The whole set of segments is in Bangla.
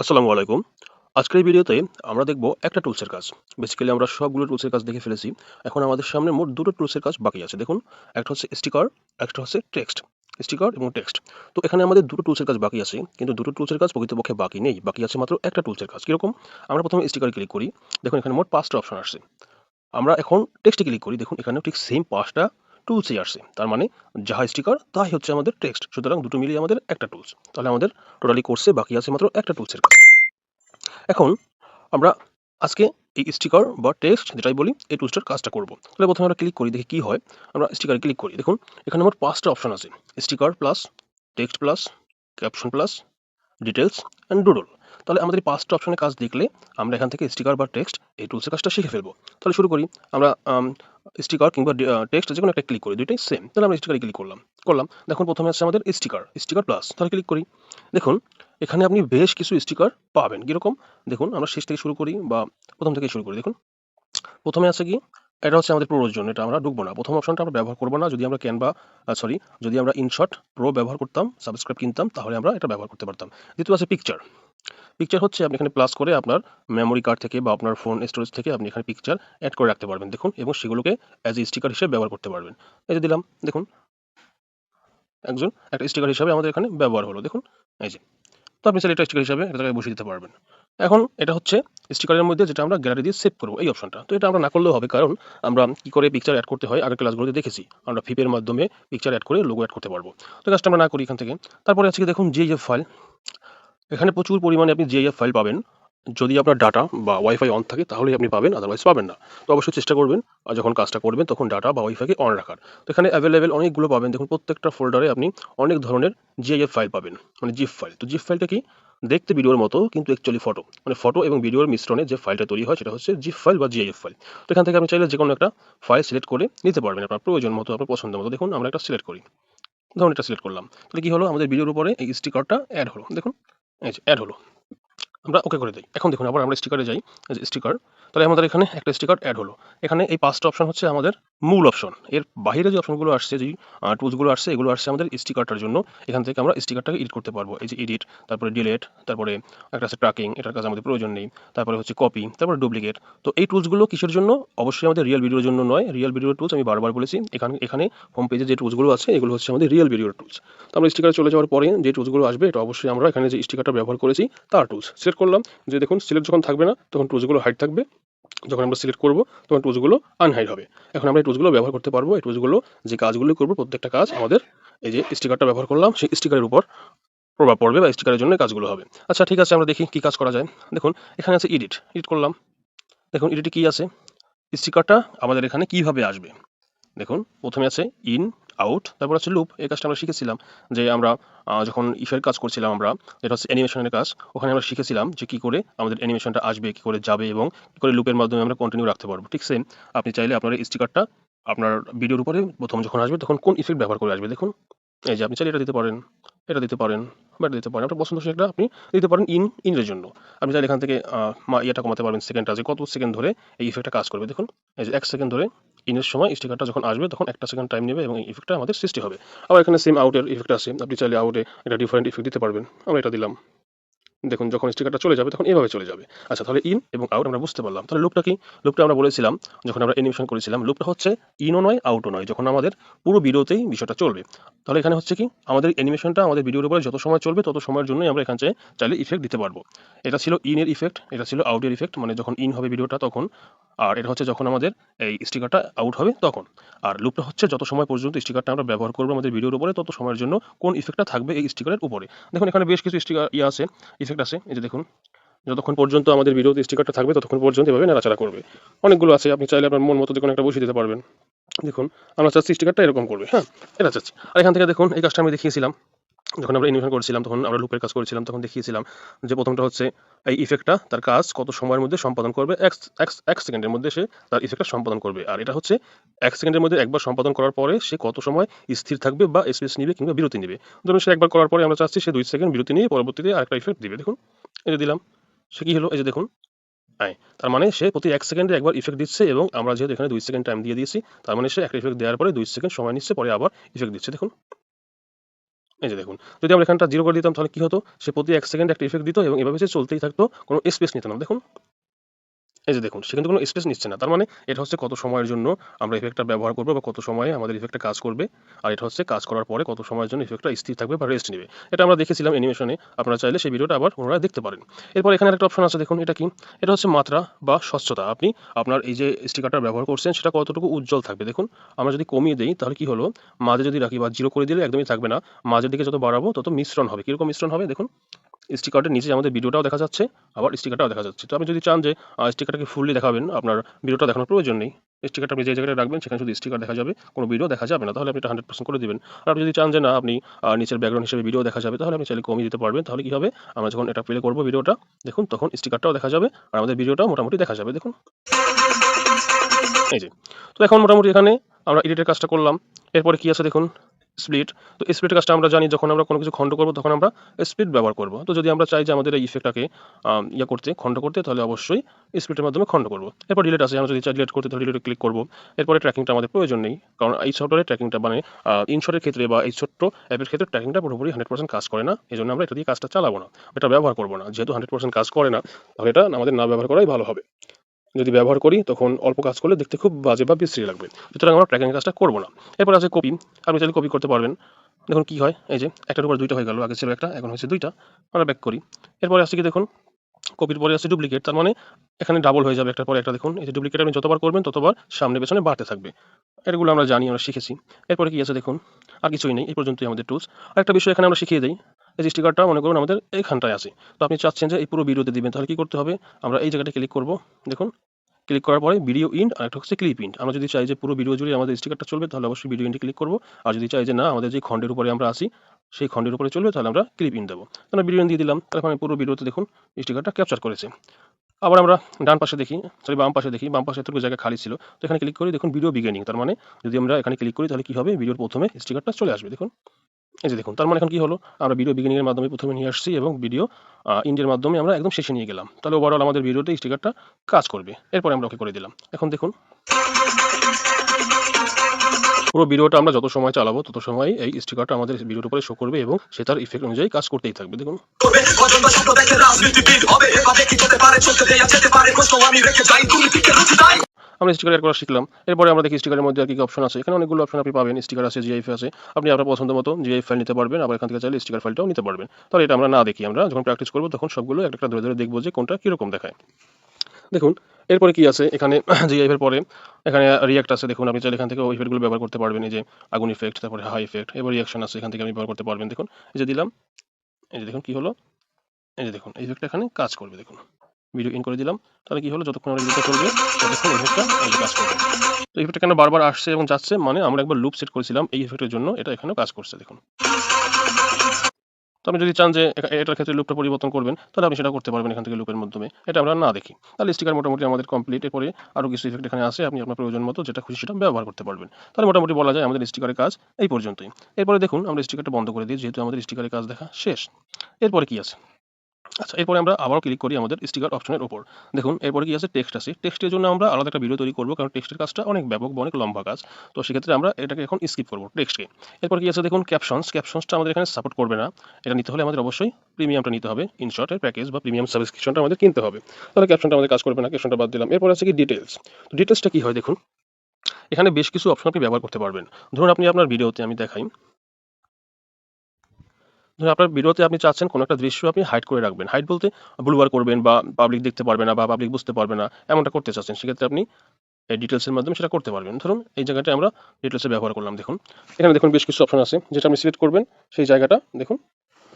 আসসালামু আলাইকুম। আজকের এই ভিডিওতে আমরা দেখব একটা টুলসের কাজ। বেসিক্যালি আমরা সবগুলো টুলসের কাজ দেখে ফেলেছি। এখন আমাদের সামনে মোট ২ টো টুলসের কাজ বাকি আছে। দেখুন, একটা হচ্ছে স্টিকার, একটা হচ্ছে টেক্সট। স্টিকার এবং টেক্সট। তো এখানে আমাদের ২ টো টুলসের কাজ বাকি আছে। কিন্তু ২ টো টুলসের কাজ প্রকৃতপক্ষে বাকি নেই। বাকি আছে মাত্র একটা টুলসের কাজ। কিরকম? আমরা ১ম এ স্টিকারে ক্লিক করি। দেখুন এখানে মোট ৫ টা অপশন আসছে। আমরা এখন টেক্সটে ক্লিক করি। দেখুন এখানেও ঠিক সেম ৫ টা টুলসই আসছে। তার মানে যাহা স্টিকার তাই হচ্ছে আমাদের টেক্সট। সুতরাং দুটো মিলিয়ে আমাদের একটা টুলস। তাহলে আমাদের টোটালি কোর্সে বাকি আছে মাত্র একটা টুলসের কাজ। এখন আমরা আজকে এই স্টিকার বা টেক্সট যেটাই বলি এই টুলসটার কাজটা করব। তাহলে প্রথমে আমরা ক্লিক করি দেখি কি হয়। আমরা স্টিকারে ক্লিক করি। দেখুন এখানে মোট ৫ টা অপশন আছে। Sticker plus, text plus, caption plus, details and doodle. তাহলে আমাদের এই ৫ টা অপশনের কাজ দেখলে আমরা এখান থেকে স্টিকার বা টেক্সট এই টুলসের কাজটা শিখে ফেলবো। তাহলে শুরু করি। আমরা স্টিকার কিংবা টেক্সট যেকোনো একটা ক্লিক করি। দুইটাই সেম। তাহলে আমরা স্টিকারে ক্লিক করলাম। দেখুন প্রথমে আছে আমাদের স্টিকার, স্টিকার প্লাস। তাহলে ক্লিক করি। দেখুন এখানে আপনি বেশ কিছু স্টিকার পাবেন। কিরকম? দেখুন আমরা শেষ থেকে শুরু করি বা প্রথম থেকে শুরু করি। দেখুন প্রথমে আছে কি? এটা হচ্ছে আমাদের প্রোর জন্য। এটা আমরা ঢুকবো না। প্রথম অপশনটা আমরা ব্যবহার করব না। যদি আমরা ক্যানভা যদি আমরা ইনশট প্রো ব্যবহার করতাম, সাবস্ক্রাইব কিনতাম তাহলে আমরা এটা ব্যবহার করতে পারতাম। দ্বিতীয় আছে পিকচার। পিকচার হচ্ছে আপনি এখানে প্লাস করে আপনার মেমোরি কার্ড থেকে বা আপনার ফোন স্টোরেজ থেকে আপনি এখানে পিকচার এড করে রাখতে পারবেন। দেখুন এবং সেগুলোকে অ্যাজ এ স্টিকার হিসেবে ব্যবহার করতে পারবেন। এই যে দিলাম। দেখুন একটা স্টিকার হিসাবে আমাদের এখানে ব্যবহার হলো। দেখুন এই যে। তো আপনি চাইলে এটা স্টিকার হিসাবে এটা জায়গায় বসিয়ে দিতে পারবেন। এখন এটা হচ্ছে স্টিকারের মধ্যে যেটা আমরা গ্যালারি দিয়ে সেভ করব এই অপশনটা। তো এটা আমরা না করলেও হবে কারণ আমরা কি করে পিকচার এড করতে হয় আগের ক্লাসগুলোতে দেখেছি। আমরা ফিপের মাধ্যমে পিকচার এড করে লোগো এড করতে পারবো। তো কাজটা আমরা না করি এখান থেকে। তারপরে আছে কি দেখুন জিএফ ফাইল। এখানে প্রচুর পরিমাণে আপনি জিআইএফ ফাইল পাবেন। যদি আপনার ডাটা বা ওয়াইফাই অন থাকে তাহলেই আপনি পাবেন, আদারওয়াইজ পাবেন না। তো অবশ্যই চেষ্টা করবেন যখন কাজটা করবেন তখন ডাটা বা ওয়াইফাইকে অন রাখার। তো এখানে অ্যাভেলেবেল অনেকগুলো পাবেন। দেখুন প্রত্যেকটা ফোল্ডারে আপনি অনেক ধরনের জিআইএফ ফাইল পাবেন। মানে জিপ ফাইল। তো জিপ ফাইলটা কি? দেখতে ভিডিওর মতো কিন্তু অ্যাকচুয়ালি ফটো। মানে ফটো এবং ভিডিওর মিশ্রণে যে ফাইলটা তৈরি হয় সেটা হচ্ছে জিপ ফাইল বা জিআইএফ ফাইল। তো এখান থেকে আপনি চাইলে যেকোনো একটা ফাইল সিলেক্ট করে নিতে পারবেন আপনার প্রয়োজন মতো, আপনার পছন্দ মতো। দেখুন আমরা একটা সিলেক্ট করি। ধরুন এটা সিলেক্ট করলাম। তাহলে কি হলো? আমাদের ভিডিওর উপরে এই স্টিকারটা এড হলো। দেখুন এই যে এড হলো। আমরা ওকে করে দেই। এখন দেখুন আবার আমরা স্টিকারে যাই। এই যে স্টিকার। তাহলে আমাদের এখানে একটা স্টিকার এড হলো। এখানে এই ৫ টা অপশন হচ্ছে আমাদের মূল অপশন। এর বাহিরে যে অপশনগুলো আসছে, যেই টুলস গুলো আসছে, এগুলো আসছে আমাদের স্টিকারটার জন্য। এখান থেকে আমরা স্টিকারটাকে এডিট করতে পারবো। এই যে এডিট, তারপরে ডিলিট, তারপরে একটা আছে ট্র্যাকিং, এটার কাজ আমাদের প্রয়োজন নেই। তারপরে হচ্ছে কপি, তারপরে ডুপ্লিকেট। তো এই টুলস গুলো কিসের জন্য? অবশ্যই আমাদের রিয়েল ভিডিওর জন্য নয়। রিয়েল ভিডিওর টুলস আমি বারবার বলেছি। এখানে হোম পেজে যে টুলস গুলো আছে এগুলো হচ্ছে আমাদের রিয়েল ভিডিওর টুলস। তো আমরা স্টিকারে চলে যাওয়ার পরে যে টুলস গুলো আসবে এটা অবশ্যই আমরা এখানে যে স্টিকারটা ব্যবহার করেছি তার টুলস। সিলেক্ট করলাম। যে দেখুন সিলেক্ট যখন থাকবে না তখন টুলসগুলো হাইড থাকবে। যখন আমরা সিলেক্ট করব তখন টুলসগুলো আনহাইড হবে। এখন আমরা এই টুলসগুলো ব্যবহার করতে পারবো। এই টুলসগুলো যে কাজগুলো করব প্রত্যেকটা কাজ আমাদের এই যে স্টিকারটা ব্যবহার করলাম সেই স্টিকারের উপর প্রভাব পড়বে বা স্টিকারের জন্য কাজগুলো হবে। আচ্ছা ঠিক আছে আমরা দেখি কি কাজ করা যায়। দেখুন এখানে আছে এডিট। এডিট করলাম। দেখুন এডিটে কি আছে? স্টিকারটা আমাদের এখানে কিভাবে আসবে? দেখুন প্রথমে আছে ইন, আউট, তারপর আছে লুপ। এই কাজটা আমরা শিখেছিলাম যে আমরা যখন ইফের কাজ করছিলাম আমরা, যেটা হচ্ছে অ্যানিমেশনের কাজ, ওখানে আমরা শিখেছিলাম যে কি করে আমাদের অ্যানিমেশনটা আসবে, কি করে যাবে এবং কি করে লুপের মাধ্যমে আমরা কন্টিনিউ রাখতে পারবো। ঠিক সেম আপনি চাইলে আপনার এই স্টিকারটা আপনার ভিডিওর উপরে প্রথম যখন আসবে তখন কোন ইফেক্ট ব্যবহার করে আসবে দেখুন। এই যে আপনি চাইলে এটা দিতে পারেন, এটা দিতে পারেন বা এটা দিতে পারেন। আপনার পছন্দসই একটা আপনি দিতে পারেন ইনের জন্য। আপনি চাইলে এখান থেকে ইয়েটা কমাতে পারবেন, সেকেন্ডটা যে কত সেকেন্ড ধরে এই ইফেক্টটা কাজ করবে। দেখুন এই যে ১ সেকেন্ড ধরে ইনের সময় স্টিকারটা যখন আসবে তখন ১ টা সেকেন্ড টাইম নেবে এবং এই ইফেক্টটা আমাদের সৃষ্টি হবে। আবার এখানে সেম আউটের ইফেক্ট আছে। আপনি চাইলে আউটে একটা ডিফারেন্ট ইফেক্ট দিতে পারবেন। আমরা এটা দিলাম। দেখুন যখন স্টিকারটা চলে যাবে তখন এভাবে চলে যাবে। আচ্ছা তাহলে ইন এবং আউট আমরা বুঝতে পারলাম। তাহলে লুপটা কি? লুপটা আমরা বলেছিলাম যখন আমরা অ্যানিমেশন করেছিলাম, লুপটা হচ্ছে ইনও নয়, আউটও নয়। যখন আমাদের পুরো ভিডিওতেই বিষয়টা চলবে। তাহলে এখানে হচ্ছে কি? আমাদের অ্যানিমেশনটা আমাদের ভিডিওর উপরে যত সময় চলবে তত সময়ের জন্যই আমরা এখান থেকে চাইলে ইফেক্ট দিতে পারবো। এটা ছিল ইনের ইফেক্ট, এটা ছিল আউটের ইফেক্ট। মানে যখন ইন হবে ভিডিওটা তখন। আর এটা হচ্ছে যখন আমাদের এই স্টিকারটা আউট হবে তখন। আর লুপটা হচ্ছে যত সময় পর্যন্ত স্টিকারটা আমরা ব্যবহার করব আমাদের ভিডিওর উপরে তত সময়ের জন্য কোন ইফেক্টটা থাকবে এই স্টিকারের উপরে। দেখুন এখানে বেশ কিছু স্টিকার আছে, ইফেক্ট আছে। এই যে দেখুন যতক্ষণ পর্যন্ত আমাদের ভিডিওতে স্টিকারটা থাকবে ততক্ষণ পর্যন্ত এভাবে নাড়াচাড়া করবে। অনেকগুলো আছে, আপনি চাইলে আপনার মন মতো যেকোনো একটা বসিয়ে দিতে পারবেন। দেখুন আমরা চাচ্ছি স্টিকারটা এরকম করবে, হ্যাঁ? এটা চাচ্ছি। আর এখান থেকে দেখুন এই কাজটা আমি দেখিয়েছিলাম। যখন আমরা অ্যানিমেশন করেছিলাম তখন আমরা লুপের কাজ করেছিলাম তখন দেখিয়েছিলাম যে প্রথমটা হচ্ছে এই ইফেক্টটা তার কাজ কত সময়ের মধ্যে সম্পাদন করবে। এক সেকেন্ডের মধ্যে সে তার ইফেক্টটা সম্পাদন করবে। আর এটা হচ্ছে ১ সেকেন্ডের মধ্যে একবার সম্পাদন করার পরে সে কত সময় স্থির থাকবে বা স্পেস নিবে কিংবা বিরতি নিবে। ধরুন সে একবার করার পরে আমরা চাচ্ছি সে ২ সেকেন্ড বিরতি নিয়ে পরবর্তীতে আরেকটা ইফেক্ট দিবে। দেখুন এই যে দিলাম। সে কি হলো? এই যে দেখুন। তার মানে সে প্রতি ১ সেকেন্ডে একবার ইফেক্ট দিচ্ছে এবং আমরা যেহেতু এখানে ২ সেকেন্ড টাইম দিয়ে দিয়েছি, তার মানে সে একটা ইফেক্ট দেওয়ার পরে ২ সেকেন্ড সময় নিচ্ছে, পরে আবার ইফেক্ট দিচ্ছে। দেখুন। এই যে দেখুন, যদি আমরা এখানটা 0 করে দিতাম তাহলে কি হতো? সে প্রতি 1 সেকেন্ডে একটা ইফেক্ট দিত এবং এভাবে সে চলতেই থাকতো, কোনো স্পেস নিত না। দেখুন, এই যে দেখুন, সে কিন্তু কোনো স্পেস নিচ্ছে না। তার মানে এটা হচ্ছে কত সময়ের জন্য আমরা ইফেক্টটা ব্যবহার করব বা কত সময়ে আমাদের ইফেক্টটা কাজ করবে। আর এটা হচ্ছে কাজ করার পরে কত সময়ের জন্য ইফেক্টটা স্থির থাকবে বা রেস্ট নিবে। এটা আমরা দেখেছিলাম অ্যানিমেশনে। আপনারা চাইলে সেই ভিডিওটা আবার পুনরায় দেখতে পারেন। এরপর এখানে আরেকটা অপশন আছে দেখুন, এটা কি? এটা হচ্ছে মাত্রা বা স্বচ্ছতা। আপনি আপনার এই যে স্টিকারটা ব্যবহার করছেন সেটা কতটুকু উজ্জ্বল থাকবে। দেখুন, আমরা যদি কমিয়ে দেই তাহলে কি হলো? মাঝে যদি রাখি বা 0 করে দিলে একদমই থাকবে না। মাঝের দিকে যত বাড়াবো তত মিশ্রণ হবে। কিরকম মিশ্রণ হবে? দেখুন, স্টিকারটার নিচে আমাদের ভিডিওটাও দেখা যাচ্ছে, আবার স্টিকারটাও দেখা যাচ্ছে। তো আপনি যদি চান যে স্টিকারটাকে ফুললি দেখাবেন, আপনার ভিডিওটা দেখানোর প্রয়োজন নেই। স্টিকারটা আপনি যে জায়গায় রাখবেন সেখানে শুধু স্টিকার দেখা যাবে, কোনো ভিডিও দেখা যাবে না। তাহলে আপনি এটা 100% করে দিবেন। আর আপনি যদি চান যে না আপনি নিচের ব্যাকগ্রাউন্ড হিসেবে ভিডিও দেখা যাবে, তাহলে আপনি চাইলে কমিয়ে দিতে পারবেন। তাহলে কি হবে? আমরা যখন এটা প্লে করব ভিডিওটা, দেখুন তখন স্টিকারটাও দেখা যাবে আর আমাদের ভিডিওটাও মোটামুটি দেখা যাবে। দেখুন, এই যে। তো এখন মোটামুটি এখানে আমরা এডিটের কাজটা করলাম। এরপরে কি আছে দেখুন, স্প্লিট। তো স্প্লিটের কাজটা আমরা জানি, যখন আমরা কোনো কিছু খন্ড করব তখন আমরা স্প্লিট ব্যবহার করব। তো যদি আমরা চাই যে আমাদের এই ইফেক্টটাকে করতে, খন্ড করতে, তাহলে অবশ্যই স্প্লিটের মাধ্যমে খন্ড করব। এরপর ডিলিট আছে, আমরা যদি চাই ডিলিট করতে তাহলে ডিলিটে ক্লিক করব। এরপরে ট্র্যাকিংটা আমাদের প্রয়োজন নেই। কারণ এই সফটওয়্যারে ট্র্যাকিংটা মানে ইনশটের ক্ষেত্রে বা এই ছোট্ট অ্যাপের ক্ষেত্রে ট্র্যাকিংটা পুরোপুরি 100% কাজ করে না। এজন্য আমরা এটা দিয়ে কাজটা চালাবো না। এটা ব্যবহার করব না। যেহেতু 100% কাজ করে না, তাহলে এটা আমাদের না ব্যবহার করাই ভালো হবে। যদি ব্যবহার করি তখন অল্প কাজ করলে দেখতে খুব বাজে বা বিশ্রী লাগবে। সুতরাং আমরা ট্র্যাকিং কাজটা করব না। এরপর আছে কপি। আপনি চাইলে কপি করতে পারবেন। দেখুন কি হয়, এই যে একটার উপর 2টা হয়ে গেল। আগে ছিল একটা, এখন হয়েছে 2টা। আমরা ব্যাক করি। এরপরে আছে কি দেখুন, কপির পরে আছে ডুপ্লিকেট। তার মানে এখানে ডাবল হয়ে যাবে একটার পরে একটা। দেখুন, এই যে ডুপ্লিকেট আপনি যতবার করবেন ততবার সামনে পেছনে বাড়তে থাকবে। এগুলো আমরা জানি, আমরা শিখেছি। এরপরে কি আছে দেখুন, আর কিছুই নেই। এই পর্যন্তই আমাদের টুলস। আরেকটা বিষয় এখানে আমরা শিখিয়ে দেই। এই যে স্টিকারটা মনে করুন আমাদের এইখানটায় আছে। তো আপনি চাচ্ছেন যে এই পুরো ভিডিওতে দিবেন, তাহলে কি করতে হবে? আমরা এই জায়গাটা ক্লিক করব। দেখুন, ক্লিক করার পরে ভিডিও ইন্ড আর একটা হচ্ছে ক্লিপ ইন্ড। আমরা যদি চাই যে পুরো ভিডিও জুড়ে আমাদের স্টিকারটা চলবে, তাহলে অবশ্যই ভিডিও ইন্ডে ক্লিক করব। আর যদি চাই যে না আমাদের যে খণ্ডের উপরে আমরা আছি সেই খণ্ডের উপরে চলবে, তাহলে আমরা ক্লিপ ইন্ড দেবো। তাহলে ভিডিও ইন্ড দিয়ে দিলাম, তাহলে এখানে পুরো ভিডিওতে দেখুন স্টিকারটা ক্যাপচার করেছে। আবার আমরা ডান পাশে দেখি, সরি বাম পাশে দেখি, বাম পাশে এতটুকু জায়গা খালি ছিল। তো এখানে ক্লিক করি, দেখুন ভিডিও বিগিনিং। তার মানে যদি আমরা এখানে ক্লিক করি তাহলে কি হবে? ভিডিওর প্রথমে স্টিকারটা চলে আসবে। দেখুন, এই যে দেখুন, তার মানে এখন কি হলো? আমরা ভিডিও বিগিনিং এর মাধ্যমে প্রথমে নিয়ে আসছি এবং ভিডিও ইন্ডের মাধ্যমে আমরা একদম শেষে নিয়ে গেলাম। তাহলে ওভারঅল আমাদের ভিডিওতে স্টিকারটা কাজ করবে। এরপরে আমরা ওকে করে দিলাম। এখন দেখুন, পুরো ভিডিওটা আমরা যত সময় চালাবো তত সময় এই স্টিকারটা আমাদের ভিডিওর উপরে শো করবে এবং সে তার ইফেক্ট অনুযায়ী কাজ করতেই থাকবে। দেখুন, আমরা স্টিকার এড করা শিখলাম। এরপরে আমরা দেখি স্টিকারের মধ্যে আর কি অপশন আছে। এখানে অনেকগুলো অপশন আপনি পাবেন। স্টিকার আছে, জিআইএফ আছে। আপনি আপনার পছন্দ মতো জিআইএফ ফাইল নিতে পারবেন। আবার এখান থেকে চাইলে স্টিকার ফাইলটাও নিতে পারবেন। তাহলে এটা আমরা না দেখি, আমরা যখন প্র্যাকটিস করব তখন সবগুলো একটা ধরে ধরে দেখবো যে কোনটা কিরকম দেখায়। দেখুন, এরপরে কি আছে এখানে জিআইএফ এর পরে এখানে রিঅ্যাক্ট আছে। দেখুন, আপনি চাইলে এখান থেকে ওই ইফেক্টগুলো ব্যবহার করতে পারবেন। এই যে আগুন ইফেক্ট, তারপরে হাই ইফেক্ট, এবার রিঅ্যাকশন আছে, এখান থেকে আপনি ব্যবহার করতে পারবেন। দেখুন, এই যে দিলাম, এই যে দেখুন কি হলো, এই যে দেখুন এই ইফেক্টটা এখানে কাজ করবে। দেখুন, ভিডিও ইন করে দিলাম, তাহলে কি হলো? যতক্ষণ আমার ভিডিওটা চলবে ততক্ষণ ইফেক্টটা এই যে কাজ করবে। তো ইফেক্টটা কেন বারবার আসছে এবং যাচ্ছে? মানে আমরা একবার লুপ সেট করেছিলাম এই ইফেক্টের জন্য, এটা এখানেও কাজ করছে। দেখুন, তো আপনি যদি চান যে এটার ক্ষেত্রে লুপটা পরিবর্তন করবেন, তাহলে আপনি সেটা করতে পারবেন এখান থেকে লুপের মাধ্যমে। এটা আমরা না দেখি। তাহলে স্টিকার মোটামুটি আমাদের কমপ্লিট। এরপরে আরো কিছু ইফেক্ট এখানে আছে, আপনি আপনার প্রয়োজন মতো যেটা খুশি সেটা ব্যবহার করতে পারবেন। তাহলে মোটামুটি বলা যায় আমাদের স্টিকারের কাজ এই পর্যন্তই। এরপরে দেখুন, আমরা স্টিকারটা বন্ধ করে দিই, যেহেতু আমাদের স্টিকারের কাজ দেখা শেষ। এরপরে কি আছে? আচ্ছা, এরপরে আমরা আবারও ক্লিক করি আমাদের স্টিকার অপশনের উপর। দেখুন, এরপরে কি আছে? টেক্সট আছে। টেক্সটের জন্য আমরা আলাদা একটা ভিডিও তৈরি করব, কারণ টেক্সটের কাজটা অনেক ব্যাপক বা অনেক লম্বা কাজ। তো সেক্ষেত্রে আমরা এটাকে এখন স্কিপ করব, টেক্সটকে। এরপর কি আছে দেখুন, ক্যাপশনস। ক্যাপশনসটা আমাদের এখানে সাপোর্ট করবে না। এটা নিতে হলে আমাদের অবশ্যই প্রিমিয়ামটা নিতে হবে। ইনশর্টের প্যাকেজ বা প্রিমিয়াম সাবস্ক্রিপশনটা আমাদের কিনতে হবে। তাহলে ক্যাপশনটা আমাদের কাজ করবে না, ক্যাপশনটা বাদ দিলাম। এরপর আছে কি ডিটেইলস। তো ডিটেইলসটা কি হয় দেখুন, এখানে বেশ কিছু অপশন আপনি ব্যবহার করতে পারবেন। ধরুন আপনি আপনার ভিডিওতে, আমি দেখাই, ধরুন আপনার ভিডিওতে আপনি চাচ্ছেন কোনো একটা দৃশ্য আপনি হাইড করে রাখবেন। হাইড বলতে ব্লুর করবেন বা পাবলিক দেখতে পারবে না বা পাবলিক বুঝতে পারবে না, এমনটা করতে চাচ্ছেন। সেক্ষেত্রে আপনি এই ডিটেইলসের মাধ্যমে সেটা করতে পারবেন। ধরুন এই জায়গাটায় আমরা ডিটেইলসের ব্যবহার করলাম। দেখুন, এখানে দেখুন বেশ কিছু অপশন আছে, যেটা আপনি সিলেক্ট করবেন সেই জায়গাটা দেখুন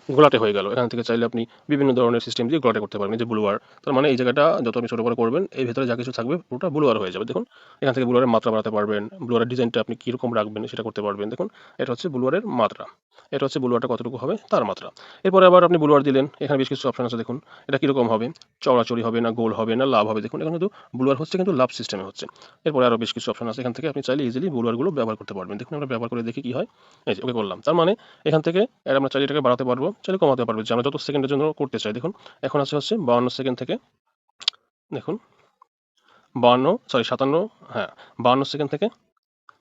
ঘোলাটে হয়ে গেল। এখান থেকে চাইলে আপনি বিভিন্ন ধরনের সিস্টেম দিয়ে ঘোলাটে করতে পারবেন। এই যে ব্লুয়ার, তার মানে এই জায়গাটা যত আপনি ছোট করে করবেন এর ভেতরে যা কিছু থাকবে পুরোটা ব্লুয়ার হয়ে যাবে। দেখুন, এখান থেকে ব্লুয়ারের মাত্রা বাড়াতে পারবেন, ব্লুয়ারের ডিজাইনটা আপনি কীরকম রাখবেন সেটা করতে পারবেন। দেখুন, এটা হচ্ছে ব্লুয়ারের মাত্রা, এটা হচ্ছে ব্লুয়ারটা কতটুকু হবে তার মাত্রা। এরপরে আবার আপনি ব্লুয়ার দিলেন, এখানে বেশ কিছু অপশন আছে। দেখুন, এটা কীরকম হবে? চওড়াচড়ি হবে না গোল হবে না লাভ হবে? দেখুন, এখন কিন্তু ব্লুয়ার হচ্ছে কিন্তু লাভ সিস্টেমে হচ্ছে। এরপরে আরও বেশ কিছু অপশন আছে, এখান থেকে আপনি চাইলে ইজিলি ব্লুয়ারগুলো ব্যবহার করতে পারবেন। দেখুন, আমরা ব্যবহার করে দেখি কি হয়। এই যে ওকে করলাম, তার মানে এখান থেকে এর আমরা চাইলে এটাকে বাড়াতে পারবো, চাইলে কমাতে পারবো, যে আমরা যত সেকেন্ডের জন্য করতে চাই। দেখুন, এখন আছে হচ্ছে 52 সেকেন্ড থেকে, দেখুন 52 সরি 57, হ্যাঁ 52 সেকেন্ড থেকে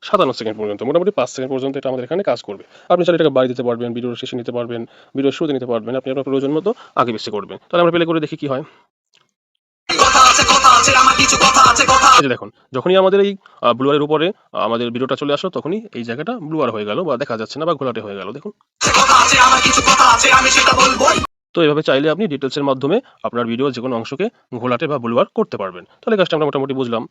57 সেকেন্ড পর্যন্ত, মোটামুটি 5 সেকেন্ড পর্যন্ত এটা আমাদের এখানে কাজ করবে। আপনি চাইলে এটাকে বাড়িয়ে দিতে পারবেন, ভিডিওর শেষে নিতে পারবেন, ভিডিওর শুরুতে নিতে পারবেন, আপনি আপনার প্রয়োজন মতো আগে পিছে করবেন। তাহলে আমরা প্লে করে দেখি কি হয়। এই যে দেখুন, যখনই আমাদের এই ব্লুয়ারের উপরে আমাদের ভিডিওটা চলে আসলো, তখনই এই জায়গাটা ব্লুয়ার হয়ে গেল বা দেখা যাচ্ছে না বা ঘোলাটে হয়ে গেল। দেখুন, তো এভাবে চাইলে আপনি ডিটেলসের মাধ্যমে আপনার ভিডিও যে কোনো অংশকে ঘোলাটে বা ব্লুয়ার করতে পারবেন। তাহলে কাজটা আমরা মোটামুটি বুঝলাম।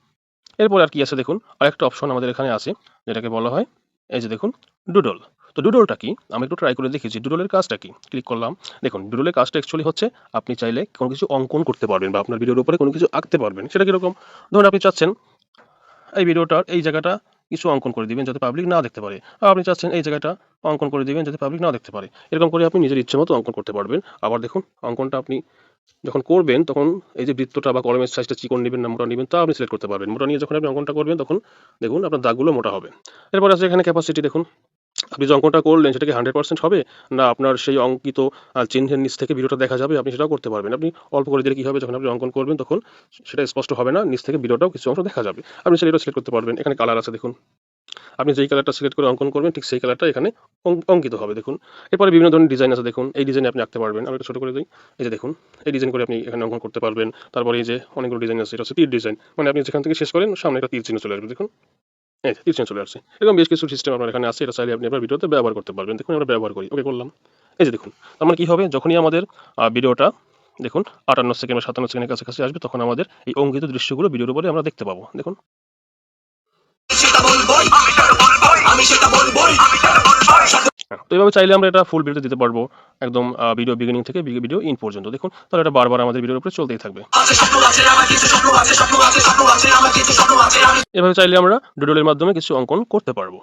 এরপর আর কি আছে দেখুন, আরেকটা অপশন আমাদের এখানে আছে যেটাকে বলা হয়, এই যে দেখুন, ডুডল। তো ডুডলটা কি, আমি একটু ট্রাই করে দেখেছি ডুডলের কাজটা কি। ক্লিক করলাম। দেখুন, ডুডলের কাজটা অ্যাকচুয়ালি হচ্ছে আপনি চাইলে কোনো কিছু অঙ্কন করতে পারবেন বা আপনার ভিডিওর উপরে কোনো কিছু আঁকতে পারবেন। সেটা কিরকম, ধরুন আপনি চাচ্ছেন এই ভিডিওটার এই জায়গাটা কিছু অঙ্কন করে দিবেন যাতে পাবলিক না দেখতে পারে, আর আপনি চাচ্ছেন এই জায়গাটা অঙ্কন করে দিবেন যাতে পাবলিক না দেখতে পারে। এরকম করে আপনি নিজের ইচ্ছে মতো অঙ্কন করতে পারবেন। আবার দেখুন, অঙ্কনটা আপনি যখন করবেন তখন এই যে বৃত্তটা বা কলমের সাইজটা চিকন নেবেন না মোটা নেবেন তা আপনি সিলেক্ট করতে পারবেন। মোটা নিয়ে যখন আপনি অঙ্কনটা করবেন তখন দেখুন আপনার দাগগুলো মোটা হবে। এরপর আছে এখানে ক্যাপাসিটি। দেখুন, আপনি যে অঙ্কনটা করলেন সেটা কি 100% হবে, না আপনার সেই অঙ্কিত চিহ্নের নিচ থেকে ভিডিওটা দেখা যাবে, আপনি সেটাও করতে পারবেন। আপনি অল্প করে দিলে কি হবে, যখন আপনি অঙ্কন করবেন তখন সেটা স্পষ্ট হবে না, নিচ থেকে ভিডিওটাও কিছু অংশ দেখা যাবে। আপনি সেটা সিলেক্ট করতে পারবেন। এখানে কালার আছে দেখুন, আপনি যেই কালারটা সিলেক্ট করে অঙ্কন করবেন ঠিক সেই কালারটা এখানে অঙ্কিত হবে। দেখুন, এরপরে বিভিন্ন ধরনের ডিজাইন আছে। দেখুন, এই ডিজাইনে আপনি আঁকতে পারবেন। আমি একটু ছোটো করে দিই। এই যে দেখুন, এই ডিজাইন করে আপনি এখানে অঙ্কন করতে পারবেন। তারপরে এই যে অনেকগুলো ডিজাইন আছে, এটা হচ্ছে তীর ডিজাইন, মানে আপনি যেখান থেকে শেষ করেন সামনে একটা তীর চিহ্ন চলে আসবে। দেখুন, এই যে তীর চিহ্ন চলে আসছে। এরকম বেশ কিছু সিস্টেম আপনার এখানে আছে, এটা চাইলে আপনি আপনার ভিডিওতে ব্যবহার করতে পারবেন। দেখুন, আমরা ব্যবহার করি, ওকে করলাম। এই যে দেখুন, তার মানে কি হবে, যখনই আমাদের ভিডিওটা দেখুন 58 সেকেন্ড বা 57 সেকেন্ডের কাছাকাছি আসবে, তখন আমাদের এই অঙ্কিত দৃশ্যগুলো ভিডিওর উপরে আমরা দেখতে পাবো। দেখুন, তো এভাবে চাইলে আমরা এটা ফুল ভিডিওতে দিতে পারবো, একদম ভিডিও বিগিনিং থেকে ভিডিও ইন পর্যন্ত। দেখুন, তাহলে এটা বারবার আমাদের ভিডিওর উপরে চলতেই থাকবে। এভাবে চাইলে আমরা ডুডলের মাধ্যমে কিছু অঙ্কন করতে পারবো।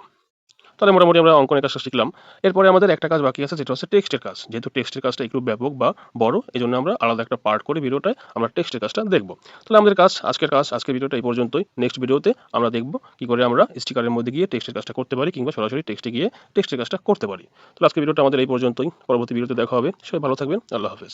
তাহলে মোটামুটি আমরা অঙ্কনের কাজটা শিখলাম। এরপরে আমাদের একটা কাজ বাকি আছে, যেটা হচ্ছে টেক্সটের কাজ। যেহেতু টেক্সটের কাজটা একটু ব্যাপক বা বড়, এজন্য আমরা আলাদা একটা পার্ট করে ভিডিওটায় আমরা টেক্সটের কাজটা দেখব। তাহলে আমাদের আজকের ভিডিওটা এই পর্যন্তই। নেক্সট ভিডিওতে আমরা দেখব কি করে আমরা স্টিকারের মধ্যে গিয়ে টেক্সটের কাজটা করতে পারি, কিংবা সরাসরি টেক্সটে গিয়ে টেক্সটের কাজটা করতে পারি। তাহলে আজকের ভিডিওটা আমাদের এই পর্যন্তই। পরবর্তী ভিডিওতে দেখা হবে। সবাই ভালো থাকবেন। আল্লাহ হাফেজ।